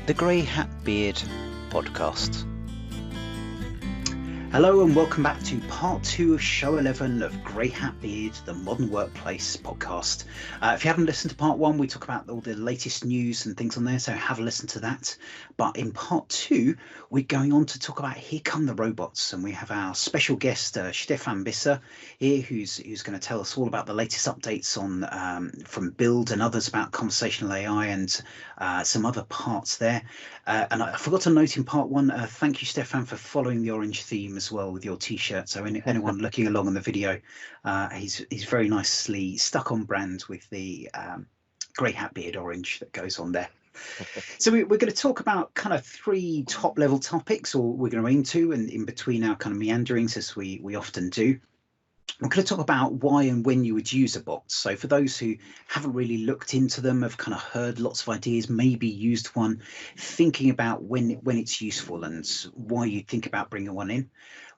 the Grey Hat Beard podcast. Hello and welcome back to part 2 of show 11 of Grey Hat Beard, the Modern Workplace podcast. If you haven't listened to part 1, we talk about all the latest news and things on there, so have a listen to that. But in part 2, we're going on to talk about Here Come the Robots, and we have our special guest, Stephan Bisser, here, who's going to tell us all about the latest updates on from Build and others about conversational AI and some other parts there. And I forgot to note in part 1, thank you, Stephan, for following the orange theme as well with your t-shirt. So anyone looking along on the video, he's very nicely stuck on brand with the Grey Hat Beard orange that goes on there. So we're going to talk about kind of 3 top level topics, or we're going to aim to, and in between our kind of meanderings, as we often do. I'm going to talk about why and when you would use a bot. So for those who haven't really looked into them, have kind of heard lots of ideas, maybe used one, thinking about when it's useful and why you think about bringing one in.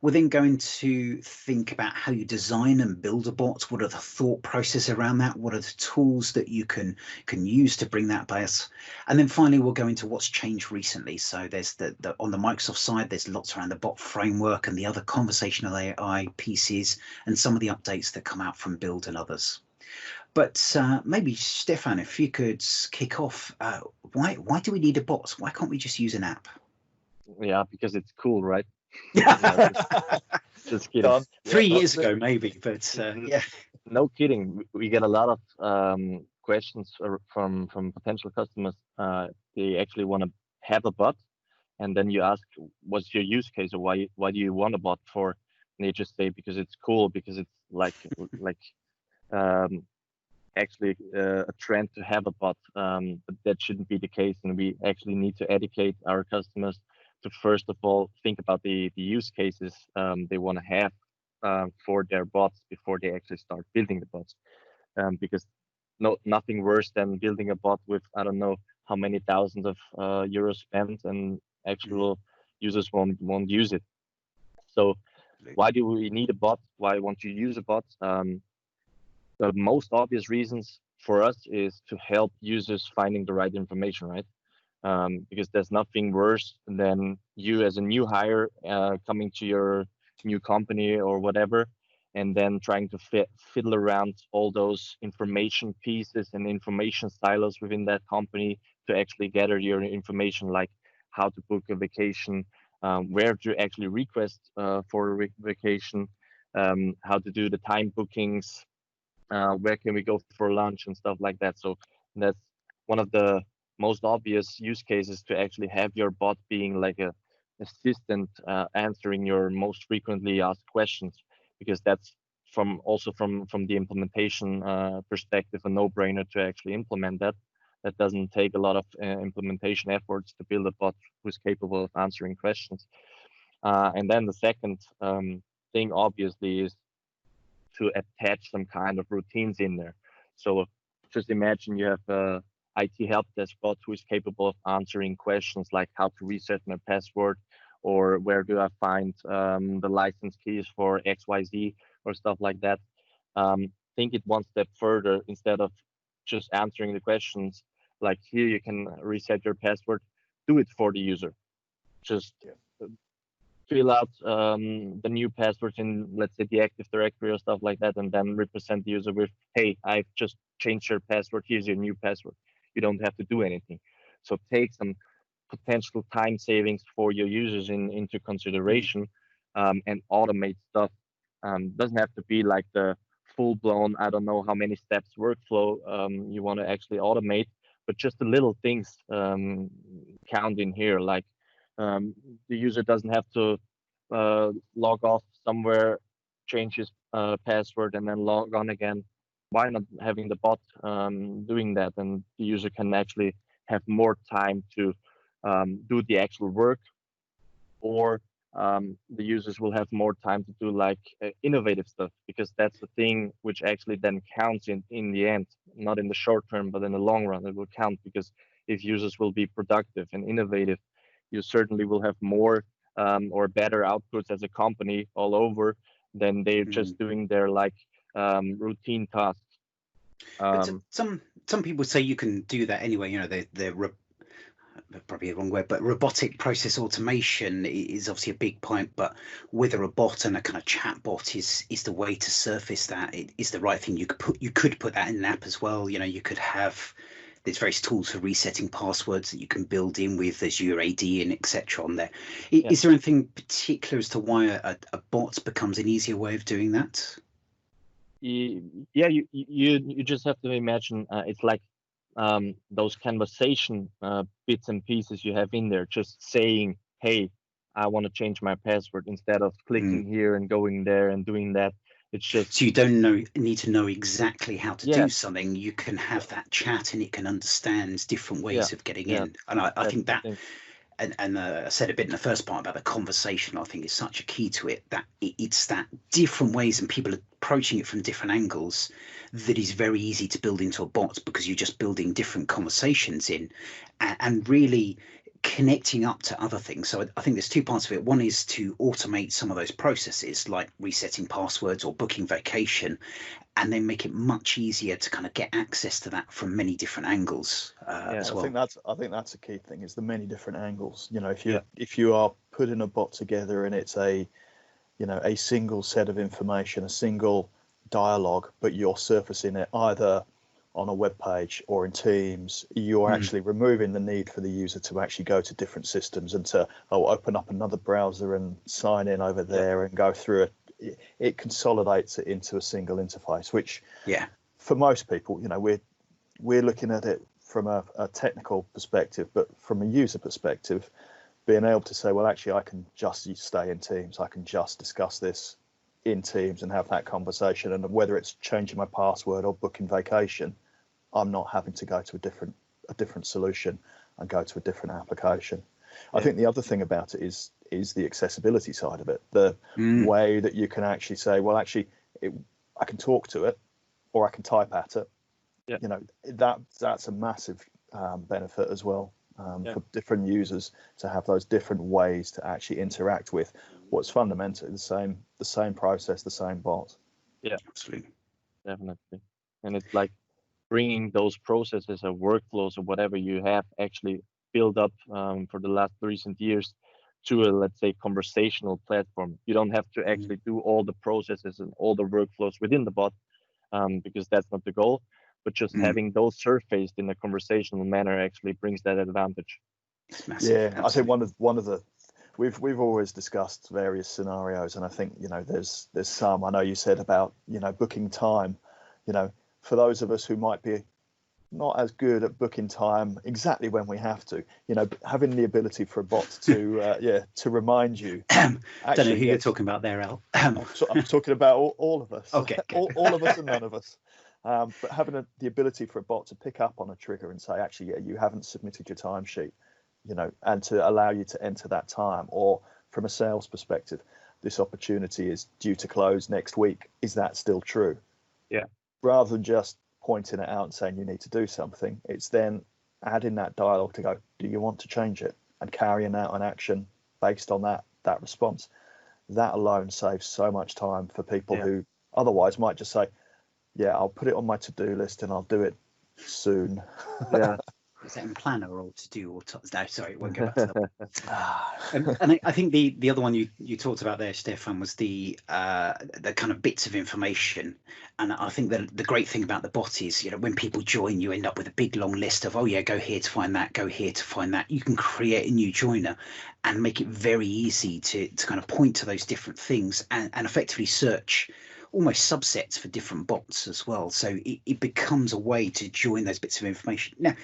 We're then going to think about how you design and build a bot. What are the thought process around that? What are the tools that you can use to bring that base? And then finally, we'll go into what's changed recently. So there's the on the Microsoft side, there's lots around the bot framework and the other conversational AI pieces and some of the updates that come out from Build and others. But maybe, Stephan, if you could kick off, why do we need a bot? Why can't we just use an app? Yeah, because it's cool, right? Just kidding. 3 years ago, maybe, but yeah. No kidding. We get a lot of questions from potential customers. They actually want to have a bot, and then you ask, "What's your use case, or why do you want a bot for?" And they just say, "Because it's cool, because it's like actually a trend to have a bot." But that shouldn't be the case, and we actually need to educate our customers to first of all think about the use cases they want to have for their bots before they actually start building the bots, because nothing worse than building a bot with I don't know how many thousands of euros spent and actual users won't use it. So why do we need a bot? Why want you use a bot? The most obvious reasons for us is to help users finding the right information, right? Because there's nothing worse than you as a new hire coming to your new company or whatever, and then trying to fiddle around all those information pieces and information silos within that company to actually gather your information, like how to book a vacation, where to actually request for a vacation, how to do the time bookings, where can we go for lunch and stuff like that. So that's one of the most obvious use cases, to actually have your bot being like a assistant answering your most frequently asked questions, because that's from the implementation perspective a no-brainer to actually implement that. That doesn't take a lot of implementation efforts to build a bot who's capable of answering questions. And then the second thing obviously is to attach some kind of routines in there. So just imagine you have a IT help desk bot who is capable of answering questions like how to reset my password, or where do I find the license keys for XYZ or stuff like that. Think it one step further. Instead of just answering the questions like, here you can reset your password, do it for the user. Just fill out the new passwords in, let's say, the Active Directory or stuff like that, and then represent the user with, hey, I've just changed your password, here's your new password. You don't have to do anything. So take some potential time savings for your users into consideration, and automate stuff. Doesn't have to be like the full-blown, I don't know how many steps workflow you want to actually automate, but just the little things count in here. Like the user doesn't have to log off somewhere, change his password, and then log on again. Why not having the bot doing that, and the user can actually have more time to do the actual work, or the users will have more time to do like innovative stuff, because that's the thing which actually then counts in the end, not in the short term, but in the long run it will count. Because if users will be productive and innovative, you certainly will have more or better outputs as a company all over than they're just doing their like routine tasks. Some people say you can do that anyway. You know, they're probably the wrong word, but robotic process automation is obviously a big point. But whether a bot and a kind of chat bot is the way to surface that, it is the right thing. You could put that in an app as well. You could have there's various tools for resetting passwords that you can build in with Azure AD and etc. on there. Yeah. Is there anything particular as to why a bot becomes an easier way of doing that? Yeah, you just have to imagine it's like those conversation bits and pieces you have in there, just saying, hey, I want to change my password, instead of clicking here and going there and doing that. It's just, so you don't need to know exactly how to do something. You can have that chat and it can understand different ways of getting in. And I think that and I said a bit in the first part about the conversation. I think is such a key to it, that it's that different ways and people approaching it from different angles that is very easy to build into a bot, because you're just building different conversations in and really connecting up to other things. So I think there's two parts of it. One is to automate some of those processes like resetting passwords or booking vacation, and then make it much easier to kind of get access to that from many different angles as well. I think that's a key thing, is the many different angles. If you are putting a bot together and it's a single set of information, a single dialogue, but you're surfacing it either on a web page or in Teams, you're actually removing the need for the user to actually go to different systems and to open up another browser and sign in over there and go through it. It consolidates it into a single interface, which for most people, we're looking at it from a technical perspective, but from a user perspective, being able to say, well, actually, I can just stay in Teams. I can just discuss this in Teams and have that conversation. And whether it's changing my password or booking vacation, I'm not having to go to a different solution and go to a different application. I think the other thing about it is the accessibility side of it, the way that you can actually say, well, actually, I can talk to it or I can type at it. That's a massive benefit as well for different users, to have those different ways to actually interact with what's fundamentally the same process, the same bot. Yeah, absolutely, definitely. And it's like bringing those processes or workflows or whatever you have actually built up for the last recent years to a, let's say, conversational platform. You don't have to actually do all the processes and all the workflows within the bot, because that's not the goal. But just having those surfaced in a conversational manner actually brings that advantage. Yeah, I think one of the we've always discussed various scenarios, and I think there's some. I know you said about booking time. For those of us who might be not as good at booking time exactly when we have to, having the ability for a bot to remind you. Don't know who you're talking about there, Al. I'm talking about all of us. Okay, all of us and none of us. But having the ability for a bot to pick up on a trigger and say, actually, you haven't submitted your timesheet, and to allow you to enter that time, or from a sales perspective, this opportunity is due to close next week. Is that still true? Yeah. Rather than just pointing it out and saying you need to do something, it's then adding that dialogue to go, do you want to change it? And carrying out an action based on that response. That alone saves so much time for people who otherwise might just say, yeah, I'll put it on my to-do list and I'll do it soon. Yeah. Is that in planner or to do or no? Sorry, we'll go back to that. And I think the other one you talked about there, Stephan, was the kind of bits of information. And I think that the great thing about the bot is, when people join, you end up with a big long list of, go here to find that, go here to find that. You can create a new joiner and make it very easy to kind of point to those different things and effectively search almost subsets for different bots as well. So it becomes a way to join those bits of information. Now,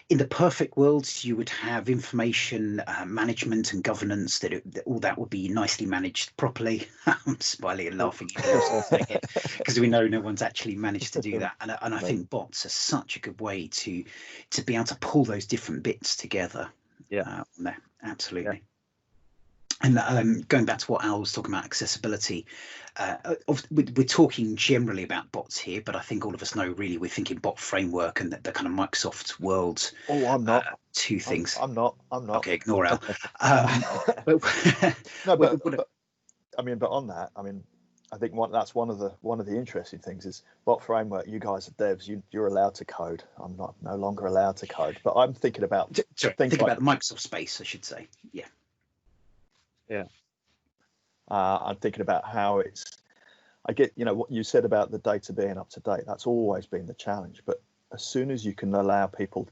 in the perfect world, you would have information management and governance, that all that would be nicely managed properly. I'm smiling and laughing because we know no one's actually managed to do that. And I think bots are such a good way to be able to pull those different bits together. Yeah, absolutely. Yeah. And going back to what Al was talking about, accessibility, we're talking generally about bots here, but I think all of us know really we're thinking bot framework and the kind of Microsoft world. Oh, I'm not. Two things. I'm not. Okay, ignore Al. But on that, I think that's one of the interesting things is bot framework. You guys are devs. You're allowed to code. I'm not no longer allowed to code. But I'm thinking about think about the Microsoft space, I should say. Yeah. Yeah. I'm thinking about how I get, what you said about the data being up to date. That's always been the challenge. But as soon as you can allow people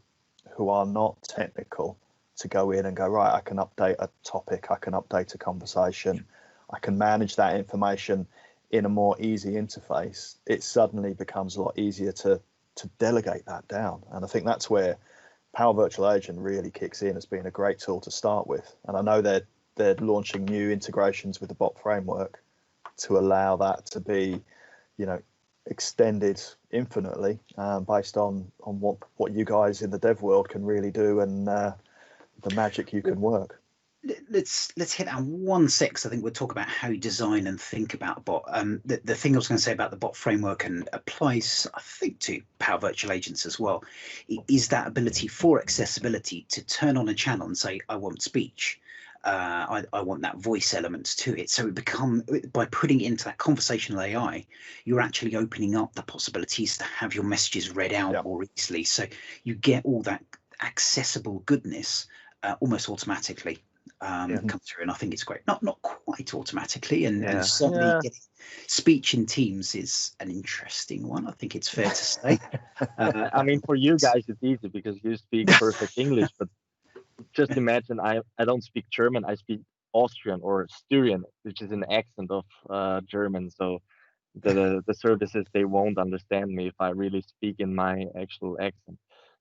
who are not technical to go in and go, right, I can update a topic, I can update a conversation, I can manage that information in a more easy interface, it suddenly becomes a lot easier to delegate that down. And I think that's where Power Virtual Agent really kicks in as being a great tool to start with. And I know they're launching new integrations with the bot framework to allow that to be, extended infinitely based on what you guys in the dev world can really do and the magic you can work. Let's hit that 1 sec. I think we'll talk about how you design and think about a bot. The thing I was going to say about the bot framework and applies, I think, to Power Virtual Agents as well, is that ability for accessibility to turn on a channel and say, I want speech. I want that voice element to it. So by putting it into that conversational AI, you're actually opening up the possibilities to have your messages read out more easily. So you get all that accessible goodness almost automatically. Come through, and I think it's great. Not quite automatically, and certainly getting speech in Teams is an interesting one. I think it's fair to say. I mean, for you guys, it's easy because you speak perfect English. But just imagine, I don't speak German. I speak Austrian or Styrian, which is an accent of German. So the services, they won't understand me if I really speak in my actual accent.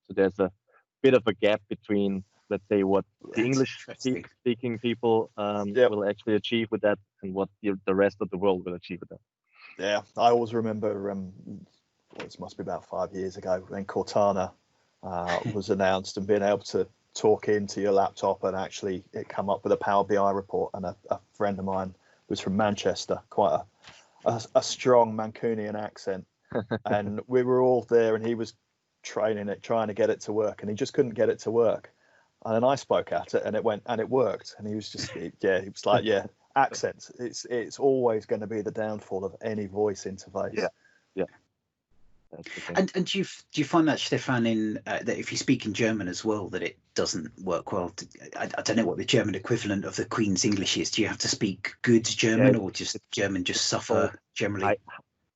So there's a bit of a gap between, let's say, what the English speaking people will actually achieve with that and what the rest of the world will achieve with that. Yeah, I always remember, this must be about 5 years ago, when Cortana was announced, and being able to talk into your laptop and actually it come up with a Power BI report. And a friend of mine was from Manchester, quite a strong Mancunian accent. And we were all there and he was training it, trying to get it to work, and he just couldn't get it to work. And then I spoke at it and it went and it worked. And he was just, he was like, accents. It's always going to be the downfall of any voice interface. Yeah. And do you find that, Stephan, that if you speak in German as well, that it doesn't work well? I don't know what the German equivalent of the Queen's English is. Do you have to speak good German, or just German just suffer generally?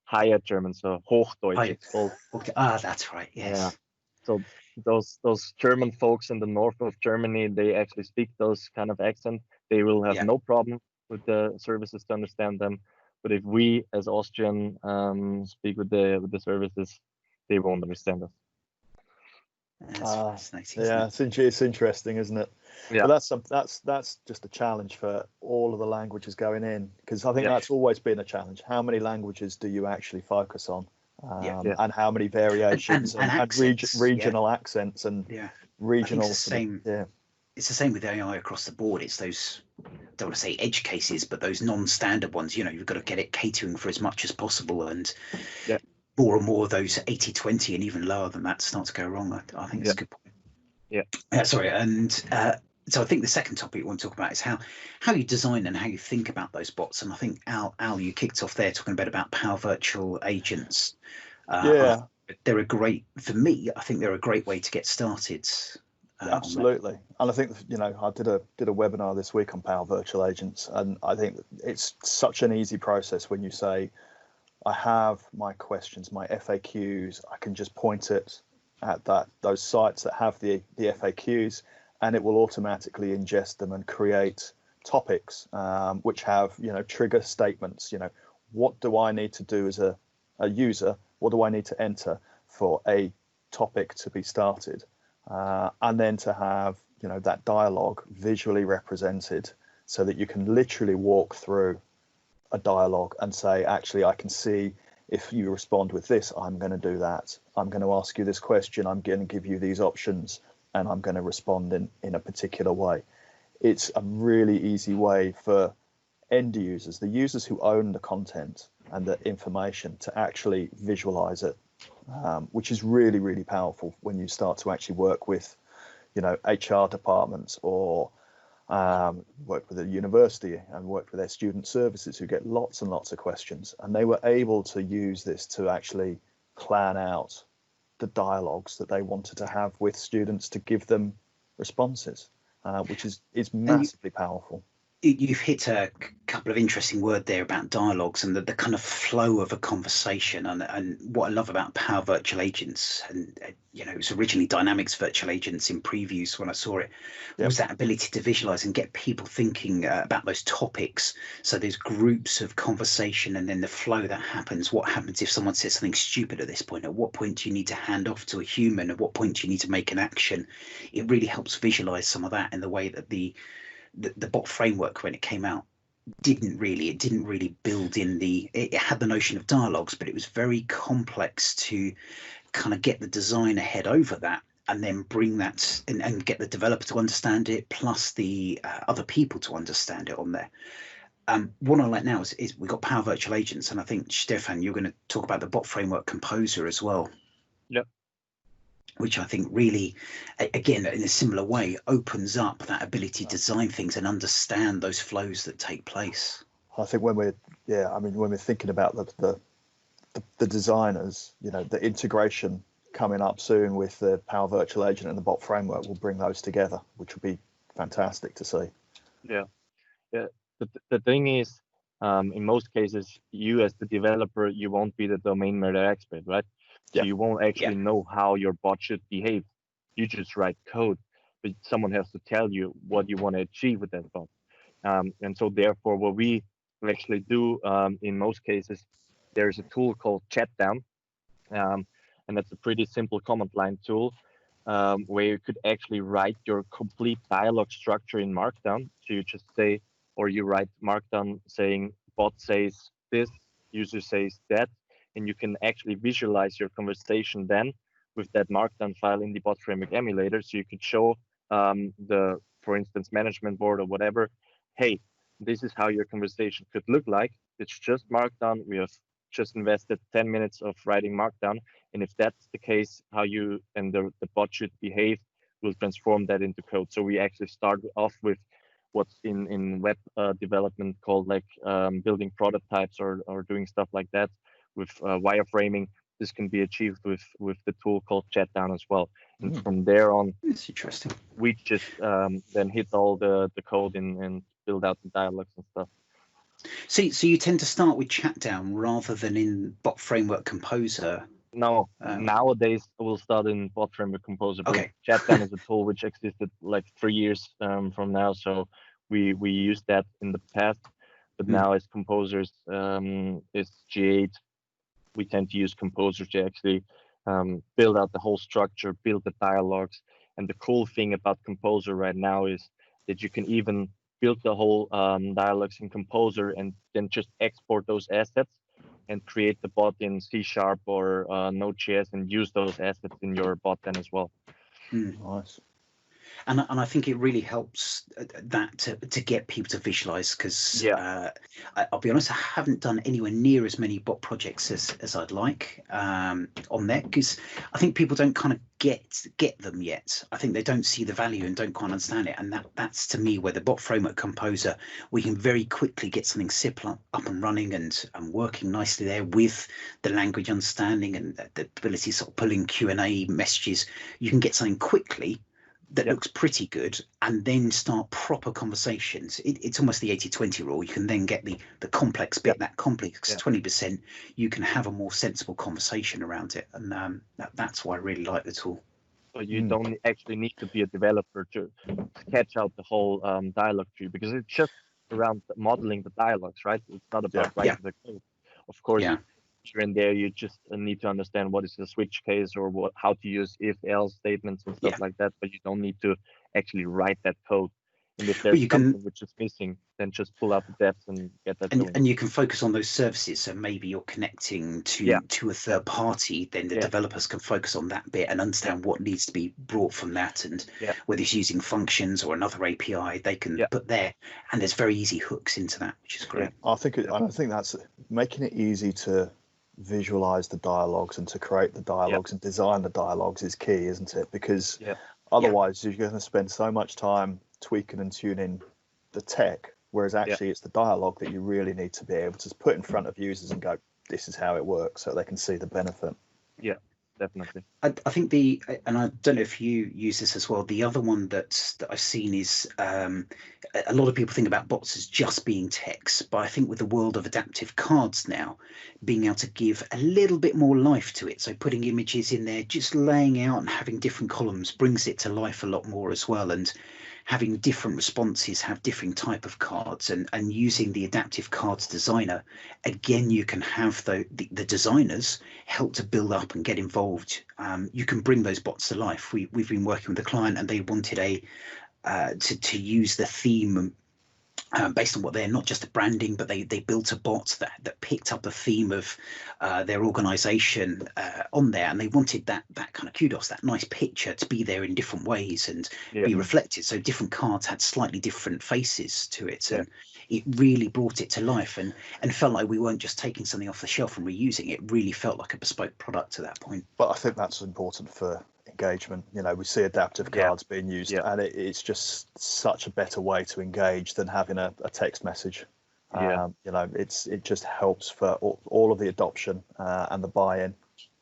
Higher German, so Hochdeutsch. That's right. Yes. Yeah. So those German folks in the north of Germany, they actually speak those kind of accent. They will have no problem with the services to understand them. But if we as Austrian speak with the services, they won't understand us. That's fascinating. Yeah, it's interesting, isn't it? Yeah. But that's just a challenge for all of the languages going in, because I think that's always been a challenge. How many languages do you actually focus on? And how many variations and regional accents and regional. It's the same with AI across the board. It's those, I don't want to say edge cases, but those non-standard ones. You've got to get it catering for as much as possible, and more and more of those 80-20 and even lower than that start to go wrong. I think it's a good point. Sorry, and so I think the second topic we want to talk about is how you design and how you think about those bots. And I think Al, you kicked off there talking a bit about Power Virtual Agents. They're a great, for me, I think they're a great way to get started. Absolutely. And I think, I did a webinar this week on Power Virtual Agents, and I think it's such an easy process when you say, I have my questions, my FAQs, I can just point it at those sites that have the FAQs, and it will automatically ingest them and create topics which have trigger statements. What do I need to do as a user? What do I need to enter for a topic to be started? And then to have that dialogue visually represented, so that you can literally walk through a dialogue and say, actually, I can see if you respond with this, I'm going to do that. I'm going to ask you this question. I'm going to give you these options, and I'm going to respond in a particular way. It's a really easy way for end users, the users who own the content and the information, to actually visualize it, which is really, really powerful when you start to actually work with, HR departments or worked with a university and worked with their student services who get lots and lots of questions. And they were able to use this to actually plan out the dialogues that they wanted to have with students to give them responses, which is massively powerful. You've hit a couple of interesting words there about dialogues and the kind of flow of a conversation. And what I love about Power Virtual Agents, and it was originally Dynamics Virtual Agents in previews when I saw it, was that ability to visualize and get people thinking about those topics. So there's groups of conversation and then the flow that happens. What happens if someone says something stupid at this point? At what point do you need to hand off to a human? At what point do you need to make an action? It really helps visualize some of that in the way that the bot framework, when it came out, didn't really build in it had the notion of dialogues, but it was very complex to kind of get the designer head over that and then bring that and get the developer to understand it, plus the other people to understand it on there. What I like now is we've got Power Virtual Agents, and I think, Stephan, you're going to talk about the bot framework Composer as well. Yep. Which I think really, again, in a similar way, opens up that ability to design things and understand those flows that take place. I think when we're thinking about the designers, the integration coming up soon with the Power Virtual Agent and the bot framework will bring those together, which will be fantastic to see. Yeah. The thing is, in most cases, you as the developer, you won't be the domain matter expert, right? So you won't actually know how your bot should behave. You just write code, but someone has to tell you what you want to achieve with that bot. And so therefore, what we actually do in most cases, there's a tool called Chatdown, and that's a pretty simple command line tool where you could actually write your complete dialogue structure in Markdown. So you just say, or you write Markdown saying bot says this, user says that, and you can actually visualize your conversation then with that Markdown file in the bot framework emulator. So you could show for instance, management board or whatever, hey, this is how your conversation could look like. It's just Markdown. We have just invested 10 minutes of writing Markdown. And if that's the case, how you and the bot should behave, we'll transform that into code. So we actually start off with what's in web development called like building prototypes or doing stuff like that with wireframing. This can be achieved with the tool called Chatdown as well. And from there on, it's interesting. We just then hit all the code and build out the dialogues and stuff. So you tend to start with Chatdown rather than in bot framework Composer. No, nowadays we'll start in bot framework Composer. But Chatdown is a tool which existed like 3 years from now, so we used that in the past. But now as Composers is G8, we tend to use Composer to actually build out the whole structure, build the dialogues. And the cool thing about Composer right now is that you can even build the whole dialogues in Composer and then just export those assets and create the bot in C# or Node.js and use those assets in your bot then as well. Nice. And I think it really helps that to get people to visualize, because I'll be honest, I haven't done anywhere near as many bot projects as I'd like on there, because I think people don't kind of get them yet. I think they don't see the value and don't quite understand it. And that's to me where the bot framework Composer, we can very quickly get something simple up and running and working nicely there with the language understanding and the ability to sort of pull in Q&A messages. You can get something quickly that looks pretty good, and then start proper conversations. It's almost the 80-20 rule. You can then get the complex bit, that complex 20%, you can have a more sensible conversation around it. And that's why I really like the tool. So you don't actually need to be a developer to sketch out the whole dialogue tree, because it's just around modeling the dialogues, right? It's not about writing the code. Of course, here and there, you just need to understand what is the switch case or how to use if-else statements and stuff like that, but you don't need to actually write that code. And if there's something which is missing, then just pull out the depths and get that going. And you can focus on those services. So maybe you're connecting to a third party, then the developers can focus on that bit and understand what needs to be brought from that, and whether it's using functions or another API, they can put there. And there's very easy hooks into that, which is great. I think that's making it easy to visualize the dialogues and to create the dialogues and design the dialogues is key, isn't it? Because otherwise you're going to spend so much time tweaking and tuning the tech, whereas actually it's the dialogue that you really need to be able to put in front of users and go, this is how it works, so they can see the benefit. Yeah, definitely. I think and I don't know if you use this as well, the other one that I've seen is a lot of people think about bots as just being text, but I think with the world of adaptive cards now, being able to give a little bit more life to it, so putting images in there, just laying out and having different columns brings it to life a lot more as well, and having different responses have different type of cards, and using the adaptive cards designer, again, you can have the designers help to build up and get involved. You can bring those bots to life. We've been working with a client and they wanted to use the theme based on what they're not just a branding, but they built a bot that picked up the theme of their organization on there, and they wanted that kind of kudos, that nice picture to be there in different ways and be reflected. So different cards had slightly different faces to it, and it really brought it to life and felt like we weren't just taking something off the shelf and reusing it. It really felt like a bespoke product to that point. But I think that's important for engagement. You know, we see adaptive cards being used, and it's just such a better way to engage than having a text message. You know, it just helps for all of the adoption and the buy-in.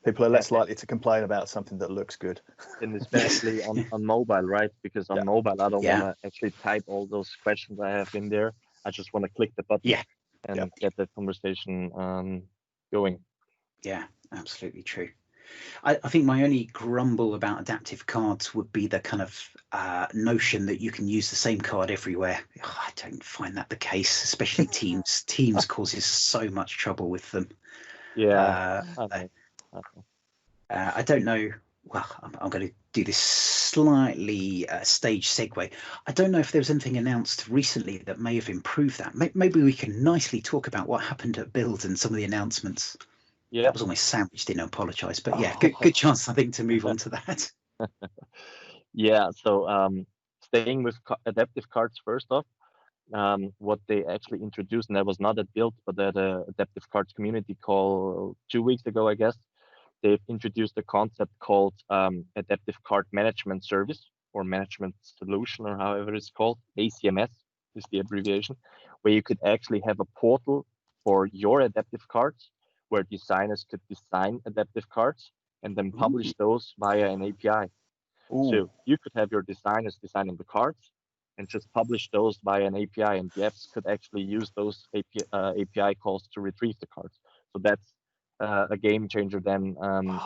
People are less likely to complain about something that looks good. And especially on mobile, right? Because on mobile, I don't want to actually type all those questions I have in there. I just want to click the button and get the conversation going. Yeah, absolutely true. I think my only grumble about adaptive cards would be the kind of notion that you can use the same card everywhere. I don't find that the case, especially Teams. Teams causes so much trouble with them. I don't know. Well, I'm going to do this slightly stage segue. I don't know if there was anything announced recently that may have improved that. Maybe we can nicely talk about what happened at Build and some of the announcements. Yeah, that was almost sandwiched in. I apologise, but yeah, good chance I think to move on to that. So staying with adaptive cards first off, what they actually introduced, and that was not at Build, but at a adaptive cards community call 2 weeks ago, I guess. They've introduced a concept called Adaptive Card Management Service or Management Solution, or however it's called. ACMS is the abbreviation, where you could actually have a portal for your adaptive cards, where designers could design adaptive cards and then publish those via an API. So you could have your designers designing the cards and just publish those via an API, and the apps could actually use those API calls to retrieve the cards. So that's a game changer then,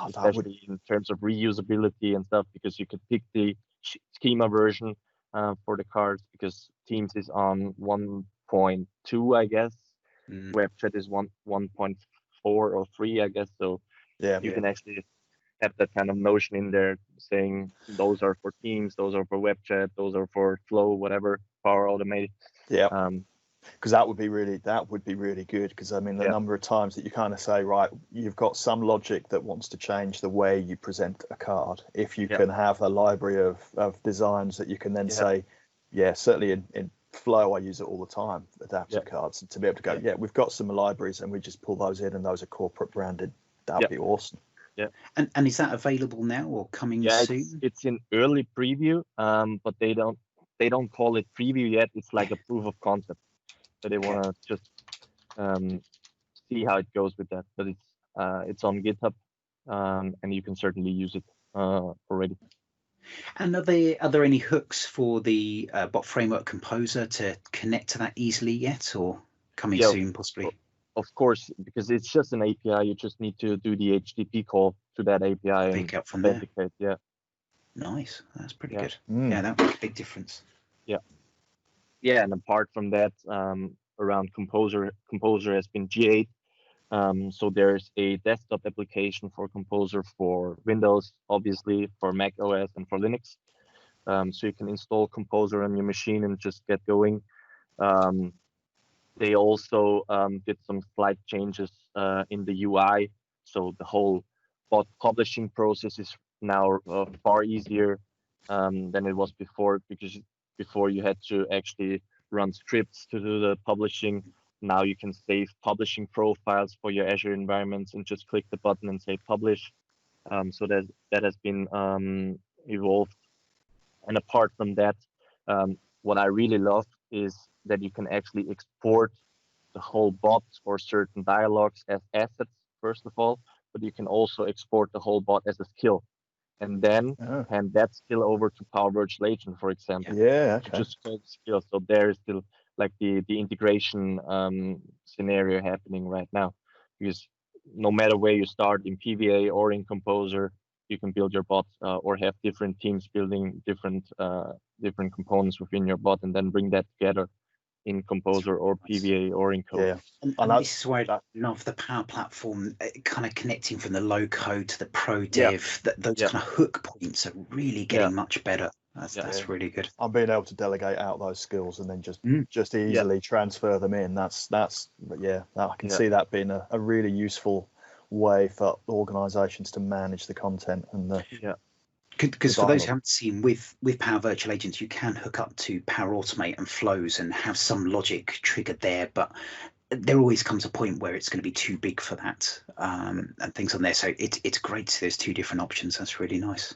especially in terms of reusability and stuff, because you could pick the schema version for the cards, because Teams is on 1.2, I guess. WebChat is 1.4 or 3, I guess. So you can actually have that kind of notion in there saying those are for Teams, those are for WebChat, those are for Flow, whatever, Power Automate. Because that would be really good, because I mean the number of times that you kind of say, right, you've got some logic that wants to change the way you present a card. If you can have a library of designs that you can then say, certainly in Flow I use it all the time, adaptive cards, and to be able to go, we've got some libraries and we just pull those in and those are corporate branded. That would be awesome. And is that available now or coming soon? It's in early preview, but they don't call it preview yet. It's like a proof of concept. So they want to just see how it goes with that. But it's on GitHub, and you can certainly use it already. And are there any hooks for the bot framework composer to connect to that easily yet, or coming soon possibly? Of course, because it's just an API. You just need to do the HTTP call to that API and pick up from there. Nice, that's pretty good. Yeah, that makes a big difference. And apart from that, around Composer has been GA'd. So there's a desktop application for Composer for Windows, obviously for Mac OS and for Linux. So you can install Composer on your machine and just get going. They also did some slight changes in the UI. So the whole bot publishing process is now far easier than it was before, because before you had to actually run scripts to do the publishing. Now you can save publishing profiles for your Azure environments and just click the button and say publish. So that has been evolved. And apart from that, what I really love is that you can actually export the whole bot or certain dialogues as assets, first of all, but you can also export the whole bot as a skill and then hand that skill over to Power Virtual Agent, for example. Yeah, to okay. just call the skill. So there is still like the integration scenario happening right now, because no matter where you start in PVA or in Composer, you can build your bot or have different teams building different components within your bot and then bring that together in Composer or PVA or in code. Yeah. And this is why I love the Power Platform, kind of connecting from the low code to the pro dev. Those kind of hook points are really getting much better. That's really good. I'm being able to delegate out those skills and then just easily transfer them in. I can see that being a really useful way for organizations to manage the content and the because for those who haven't seen, with Power Virtual Agents, you can hook up to Power Automate and flows and have some logic triggered there, but there always comes a point where it's going to be too big for that and things on there. So it's great. There's two different options. That's really nice.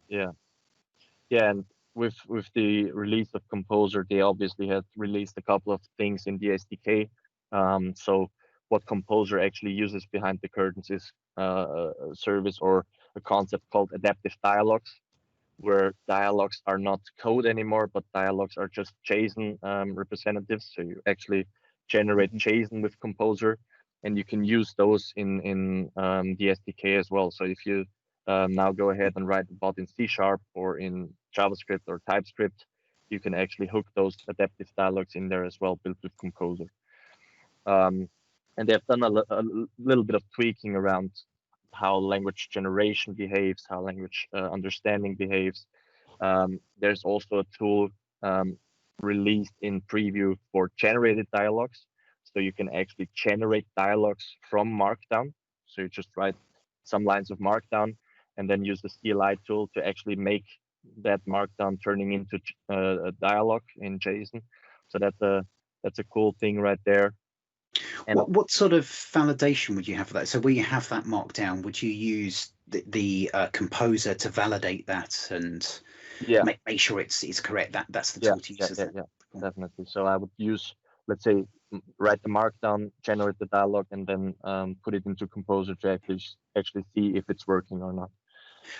Yeah, and with the release of Composer, they obviously had released a couple of things in the SDK. So what Composer actually uses behind the curtains is a service or a concept called adaptive dialogues, where dialogues are not code anymore, but dialogues are just JSON representatives. So you actually generate JSON with Composer, and you can use those in the SDK as well. So if you now go ahead and write a bot in C# or in JavaScript or TypeScript, you can actually hook those adaptive dialogues in there as well, built with Composer. And they've done a little bit of tweaking around how language generation behaves, how language understanding behaves. There's also a tool released in preview for generated dialogues. So you can actually generate dialogues from Markdown. So you just write some lines of Markdown and then use the CLI tool to actually make that Markdown turning into a dialogue in JSON. So that's a cool thing right there. And what sort of validation would you have for that? So where you have that Markdown, would you use the Composer to validate that and make sure it's correct? That's the tool to use. Definitely. So I would use, let's say, write the Markdown, generate the dialogue, and then put it into Composer to actually see if it's working or not.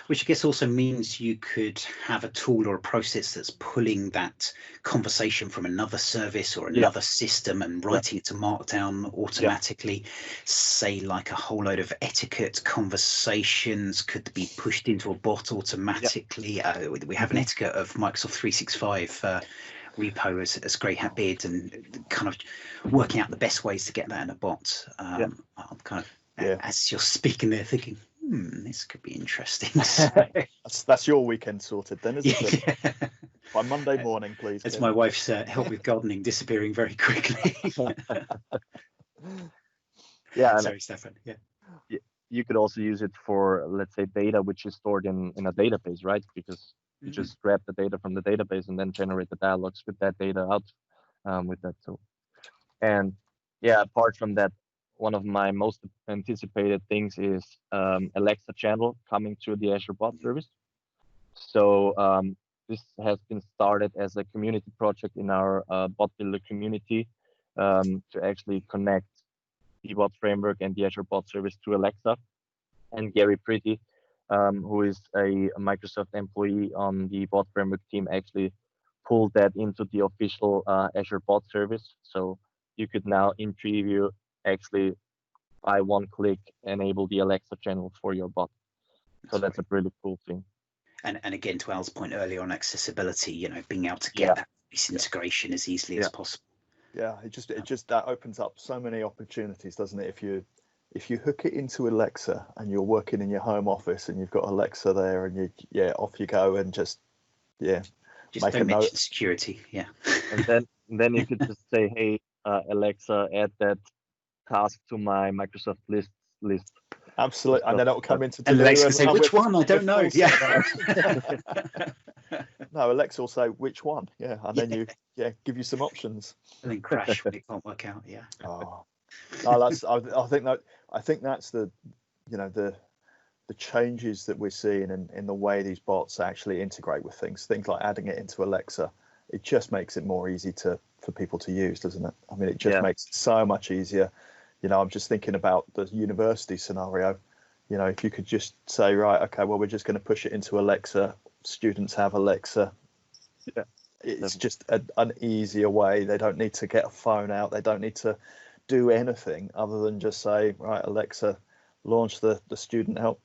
Which I guess also means you could have a tool or a process that's pulling that conversation from another service or another system and writing it to Markdown automatically. Say like a whole load of etiquette conversations could be pushed into a bot automatically. We have an etiquette of Microsoft 365 repo as Grey Hat Beard, and kind of working out the best ways to get that in a bot. I'm kind of, as you're speaking there, thinking, this could be interesting. That's your weekend sorted then, isn't it? By Monday morning, please. It's my wife's help with gardening disappearing very quickly. Sorry, Stephan. You could also use it for, let's say, data which is stored in a database, right? Because you just grab the data from the database and then generate the dialogues with that data out with that tool. And apart from that, one of my most anticipated things is Alexa channel coming to the Azure Bot Service. So this has been started as a community project in our bot builder community to actually connect the bot framework and the Azure Bot Service to Alexa. And Gary Pretty, who is a Microsoft employee on the bot framework team, actually pulled that into the official Azure Bot Service. So you could now in preview actually by one click enable the Alexa channel for your bot. So that's a really cool thing. And again, to Al's point earlier on accessibility, being able to get that integration as easily as possible. Yeah, it just that opens up so many opportunities, doesn't it? If you hook it into Alexa and you're working in your home office and you've got Alexa there and off you go and just make don't mention security. And then you could just say, hey, Alexa, add that task to my Microsoft list. Absolutely, and then it'll come into and Alexa will say, which one? I don't know. No, Alexa will say which one. And then you give you some options. And then crash when it can't work out. I think that's the changes that we're seeing in the way these bots actually integrate with things like adding it into Alexa it just makes it more easy for people to use, doesn't it? I mean, it just makes it so much easier. You know, I'm just thinking about the university scenario. You know, if you could just say, right, okay, well, we're just going to push it into Alexa. Students have Alexa. Yeah, it's just an easier way. They don't need to get a phone out. They don't need to do anything other than just say, right, Alexa, launch the student help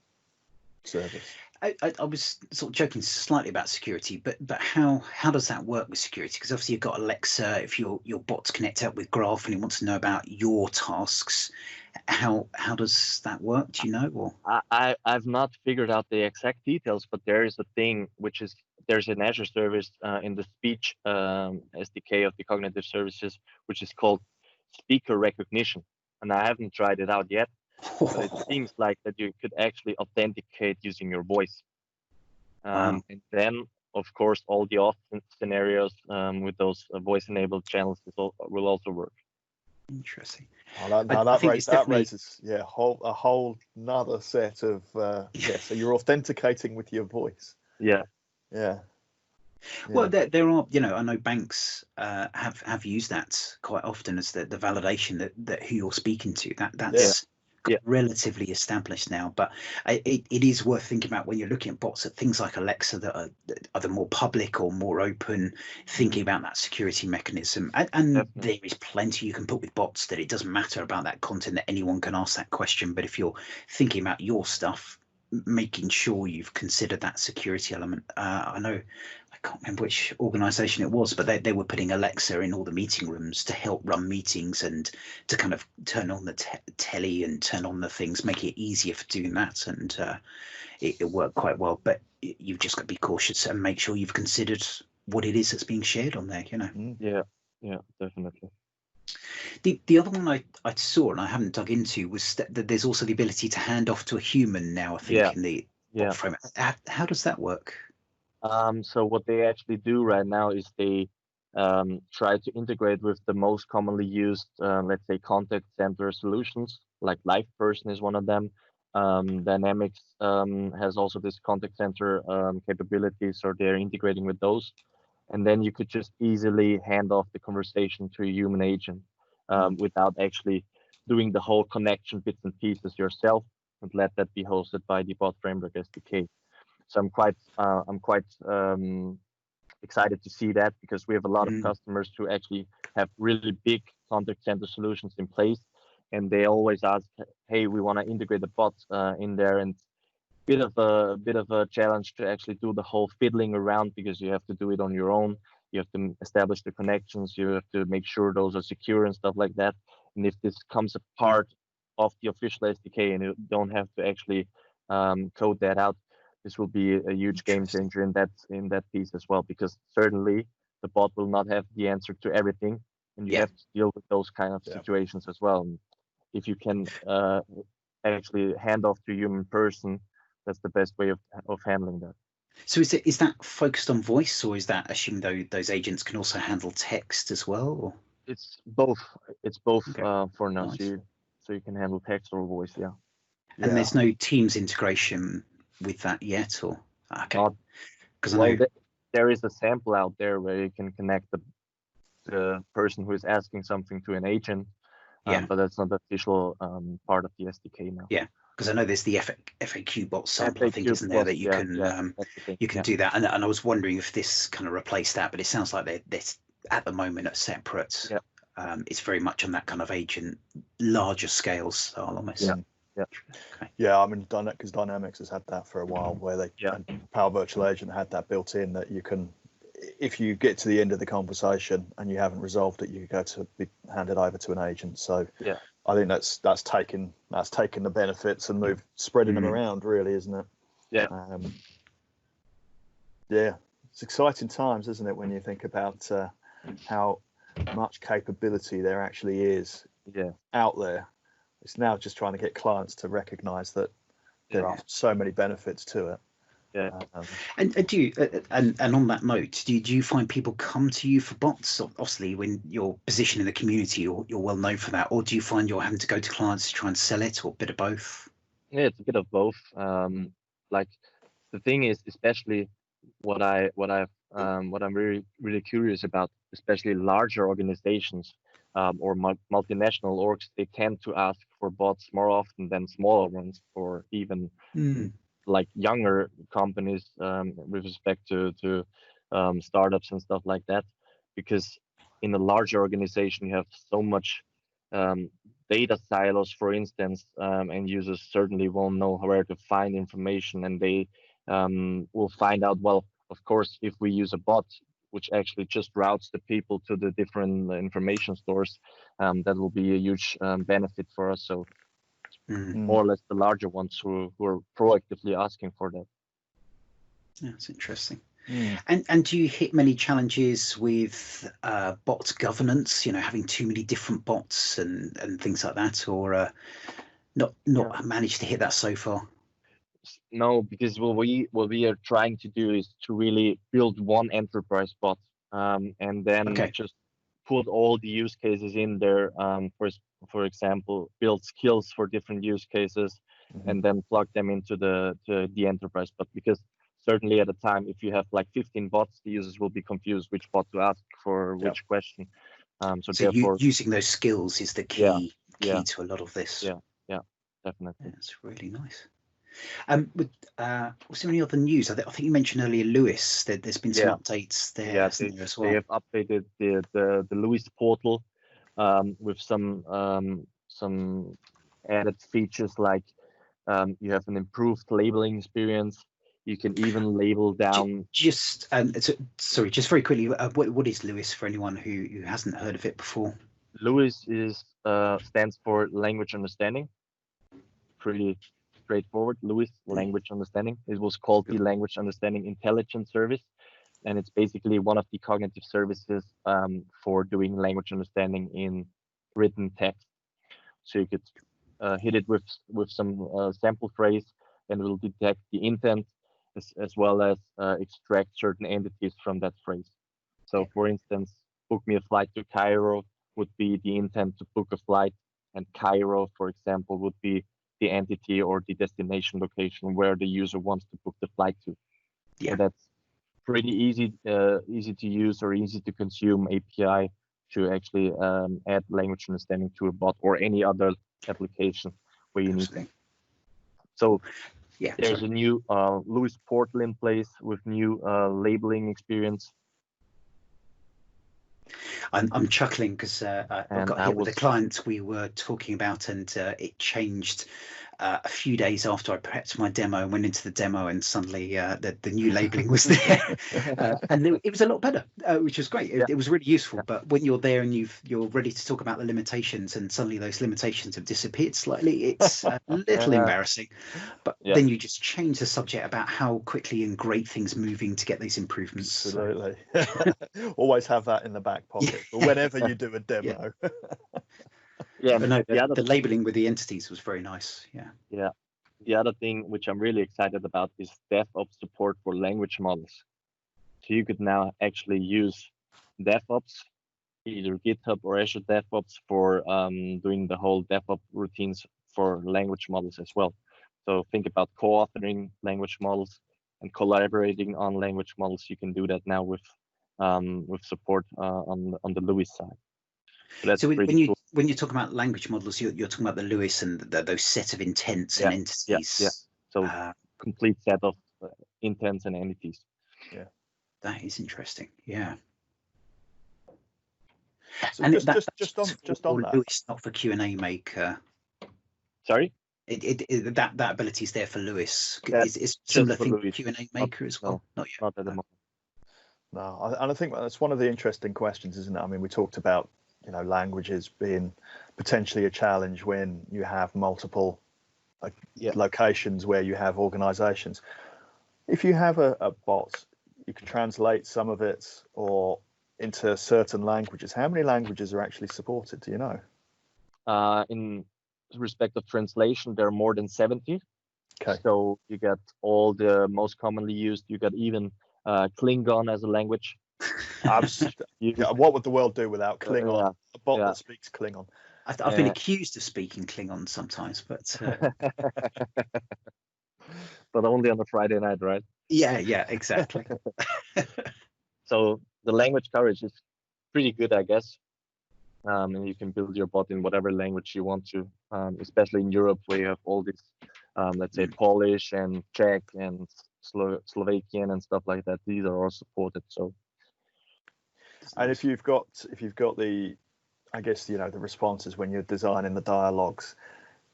service. I was sort of joking slightly about security, but how does that work with security? Because obviously you've got Alexa. If your bots connect up with Graph and it wants to know about your tasks, how does that work? Do you know? Or I've not figured out the exact details, but there is a thing which is there's an Azure service in the speech SDK of the cognitive services, which is called speaker recognition, and I haven't tried it out yet. But it seems like that you could actually authenticate using your voice. Wow. And then, of course, all the often scenarios with those voice-enabled channels will also work. Interesting. That raises a whole another set of so you're authenticating with your voice. Yeah. Well, there are, you know, I know banks have used that quite often as the validation that who you're speaking to. That's relatively established now, but it is worth thinking about when you're looking at bots, at things like Alexa that are either more public or more open, thinking about that security mechanism. And there is plenty you can put with bots that it doesn't matter about that content, that anyone can ask that question. But if you're thinking about your stuff, making sure you've considered that security element. I know, I can't remember which organization it was, but they were putting Alexa in all the meeting rooms to help run meetings and to kind of turn on the telly and turn on the things, make it easier for doing that. And it worked quite well, but you've just got to be cautious and make sure you've considered what it is that's being shared on there, you know. Yeah, definitely. The other one I saw and I haven't dug into was that there's also the ability to hand off to a human now, I think, in the bot frame. How does that work? So what they actually do right now is they try to integrate with the most commonly used, let's say, contact center solutions, like LivePerson is one of them. Dynamics has also this contact center capability, so they're integrating with those. And then you could just easily hand off the conversation to a human agent without actually doing the whole connection bits and pieces yourself, and let that be hosted by the bot framework SDK. So I'm quite excited to see that, because we have a lot of customers who actually have really big contact center solutions in place, and they always ask, hey, we want to integrate the bots in there, and bit of a challenge to actually do the whole fiddling around, because you have to do it on your own. You have to establish the connections. You have to make sure those are secure and stuff like that. And if this comes a part of the official SDK and you don't have to actually code that out, this will be a huge game changer in that piece as well, because certainly the bot will not have the answer to everything, and you have to deal with those kind of situations as well. And if you can actually hand off to a human person, that's the best way of handling that. So is that focused on voice, or is that assuming those agents can also handle text as well? Or? It's both. It's both for now. Nice. So you can handle text or voice. Yeah. And there's no Teams integration with that yet, or okay? Because there is a sample out there where you can connect the person who is asking something to an agent. But that's not the official part of the SDK now. Yeah, because I know there's the FAQ bot sample, I think, isn't there, that you can do that. And I was wondering if this kind of replaced that, but it sounds like they're at the moment are separate. Yeah. It's very much on that kind of agent, larger scale style almost. Yeah. Okay. Yeah, I mean, because Dynamics has had that for a while, where they Power Virtual Agent had that built in, that you can, if you get to the end of the conversation and you haven't resolved it, you go to be handed over to an agent. So I think that's taken the benefits and spreading them around, really, isn't it? Yeah. It's exciting times, isn't it, when you think about how much capability there actually is out there. It's now just trying to get clients to recognize that there are so many benefits to it. Yeah. And do you, and on that note, do you find people come to you for bots? Obviously, when you're positioned in the community, you're well known for that, or do you find you're having to go to clients to try and sell it, or a bit of both? Yeah, it's a bit of both. Like the thing is, especially what I'm really curious about, especially larger organizations or multinational orgs, they tend to ask for bots more often than smaller ones, or even like younger companies with respect to startups and stuff like that, because in a larger organization you have so much data silos, for instance, and users certainly won't know where to find information, and they will find out, well, of course, if we use a bot which actually just routes the people to the different information stores, that will be a huge benefit for us. So more or less the larger ones who are proactively asking for that. Yeah, that's interesting. And do you hit many challenges with bot governance, having too many different bots and things like that, or not managed to hit that so far? No, because what we are trying to do is to really build one enterprise bot, and then just put all the use cases in there. For example, build skills for different use cases, and then plug them into the enterprise bot. Because certainly at a time, if you have like 15 bots, the users will be confused which bot to ask for which question. So therefore, using those skills is the key to a lot of this. Yeah, definitely. That's really nice. Was there any other news? I think you mentioned earlier Lewis. There's been some updates there, hasn't there, as well? They have updated the Lewis portal with some added features, like you have an improved labeling experience. You can even label down. Just very quickly, what is Lewis for anyone who hasn't heard of it before? Lewis stands for language understanding. Pretty straightforward. Lewis, language understanding. It was called the Language Understanding Intelligence Service, and it's basically one of the cognitive services for doing language understanding in written text. So you could hit it with some sample phrase, and it will detect the intent as well as extract certain entities from that phrase. So, for instance, book me a flight to Cairo would be the intent to book a flight, and Cairo, for example, would be the entity or the destination location where the user wants to book the flight to. So that's pretty easy to use or easy to consume API to actually add language understanding to a bot or any other application where you need it. So there's a new Lewis portal in place with new labeling experience. I'm chuckling because I got hit with a client we were talking about, and it changed a few days after I prepped my demo and went into the demo, and suddenly the new labeling was there, and it was a lot better, which was great. It was really useful. But when you're there and you're ready to talk about the limitations, and suddenly those limitations have disappeared slightly, it's a little embarrassing. But then you just change the subject about how quickly and great things moving to get these improvements. Absolutely. Always have that in the back pocket for whenever you do a demo. The labeling with the entities was very nice. The other thing which I'm really excited about is DevOps support for language models. So you could now actually use DevOps, either GitHub or Azure DevOps, for doing the whole DevOps routines for language models as well. So think about co-authoring language models and collaborating on language models. You can do that now with support on the Lewis side. So when you talk about language models, you're talking about the Lewis and those set of intents and entities. So complete set of intents and entities. That is interesting. So and just on that, Lewis, not for Q&A Maker. Sorry. That ability is there for Lewis. Is similar thing for Q&A Maker as well? Not at the moment. No, and I think that's one of the interesting questions, isn't it? I mean, we talked about languages being potentially a challenge when you have multiple locations where you have organizations. If you have a bot, you can translate some of it or into certain languages. How many languages are actually supported? Do you know? In respect of translation, there are more than 70. Okay. So you get all the most commonly used. You got even Klingon as a language. What would the world do without Klingon? A bot that speaks Klingon. I've been accused of speaking Klingon sometimes, but but only on a Friday night, right? Yeah, exactly. So the language coverage is pretty good, I guess. And you can build your bot in whatever language you want to, especially in Europe where you have all this, let's say, Polish and Czech and Slovakian and stuff like that. These are all supported. So, and if you've got the, I guess, the responses when you're designing the dialogues,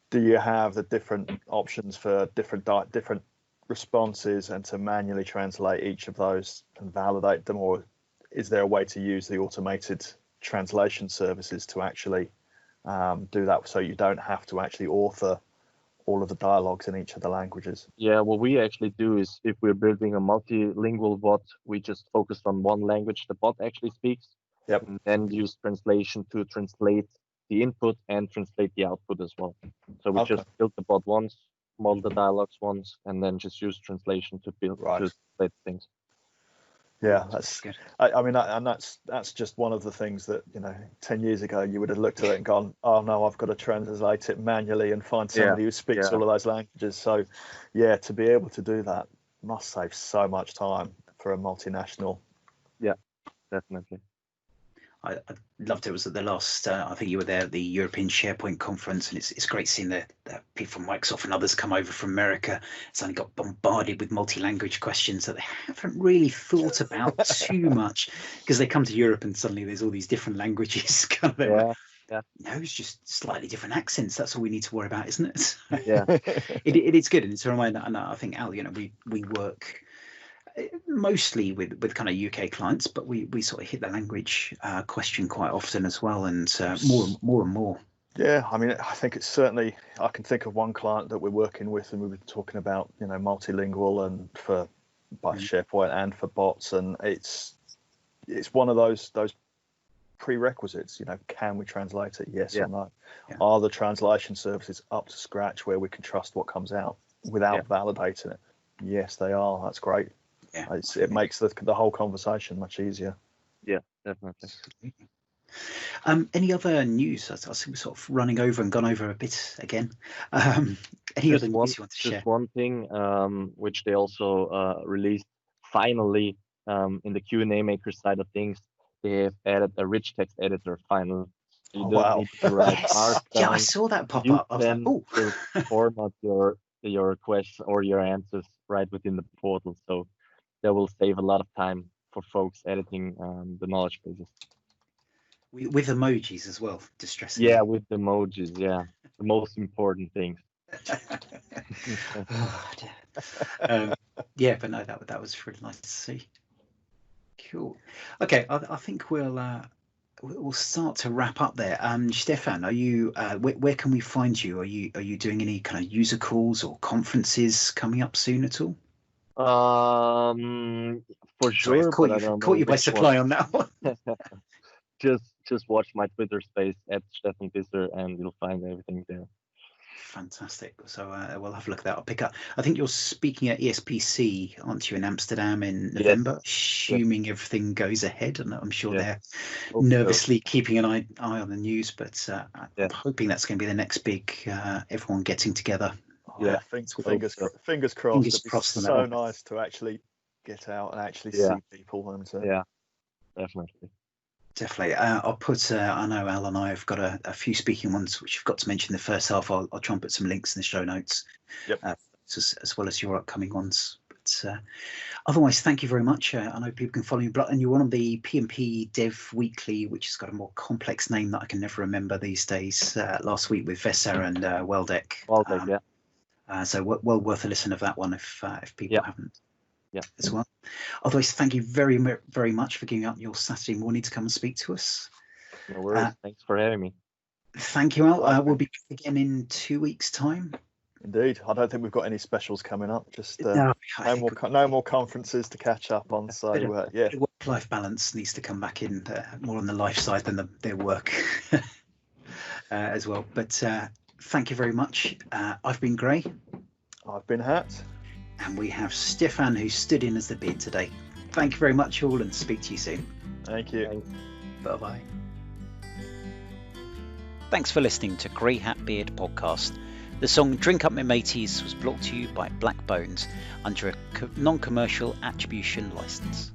do you have the different options for different responses and to manually translate each of those and validate them, or is there a way to use the automated translation services to actually do that, so you don't have to actually author all of the dialogues in each of the languages? Yeah, what we actually do is, if we're building a multilingual bot, we just focus on one language the bot actually speaks. Yep. And then use translation to translate the input and translate the output as well. So we just build the bot once, model the dialogues once, and then just use translation to build to translate things. Yeah, that's good. I mean, and that's just one of the things that 10 years ago you would have looked at it and gone, oh no, I've got to translate it manually and find somebody who speaks all of those languages. So yeah, to be able to do that must save so much time for a multinational. Yeah, definitely. I loved it. Was at the last, I think you were there at the European SharePoint conference, and it's great seeing the people from Microsoft and others come over from America. Suddenly got bombarded with multi-language questions that they haven't really thought about too much, because they come to Europe and suddenly there's all these different languages. No, it's just slightly different accents. That's all we need to worry about, isn't it? Yeah, it's good, and it's a reminder. And I think, Al, we work mostly with kind of UK clients, but we sort of hit the language question quite often as well, and more and more. Yeah, I mean, I think it's certainly, I can think of one client that we're working with, and we were talking about multilingual and for SharePoint and for bots, and it's one of those prerequisites. Can we translate it? Yes or no? Yeah. Are the translation services up to scratch where we can trust what comes out without validating it? Yes, they are. That's great. Yeah, it makes the whole conversation much easier. Yeah, definitely. Any other news? I think we're sort of running over and gone over a bit again. Any other news you want to share? Just one thing, which they also released finally in the Q&A maker side of things. They have added a rich text editor finally. You don't need to write yeah, I saw that pop up. I was like, oh. format your questions or your answers right within the portal. So that will save a lot of time for folks editing the knowledge bases. With emojis as well, distressing. Yeah, with emojis, yeah. The most important thing. Yeah, but no, that was really nice to see. Cool. Okay, I think we'll start to wrap up there. Stephan, are you where can we find you? Are you doing any kind of user calls or conferences coming up soon at all? For sure. Caught you by supply on that one. just watch my Twitter space at Stephan Bisser and you'll find everything there. Fantastic. So we'll have a look at that. I'll pick up. I think you're speaking at ESPC, aren't you, in Amsterdam in November? Assuming everything goes ahead, and I'm sure they're nervously keeping an eye on the news. But I'm hoping that's going to be the next big everyone getting together. Yeah, fingers crossed. Fingers crossed. So nice to actually get out and actually see people. And yeah, definitely. I'll put, I know Al and I have got a few speaking ones, which you've got to mention in the first half. I'll try and put some links in the show notes, as well as your upcoming ones. But otherwise, thank you very much. I know people can follow you, and you're on the PMP Dev Weekly, which has got a more complex name that I can never remember these days. Last week with Visser and Weldek. So well worth a listen of that one if people haven't. Yeah, as well. Otherwise, thank you very, very much for giving up your Saturday morning to come and speak to us. No worries. Thanks for having me. Thank you, Al. We'll be back again in 2 weeks' time. Indeed. I don't think we've got any specials coming up. Just no more conferences to catch up on. So work-life balance needs to come back in more on the life side than their work as well. But thank you very much. I've been Gray. I've been Hat. And we have Stephan, who stood in as the beard today. Thank you very much, all, and speak to you soon. Thank you. Bye-bye. Thanks for listening to Grey Hat Beard Podcast. The song Drink Up My Mateys was brought to you by Black Bones under a non-commercial attribution license.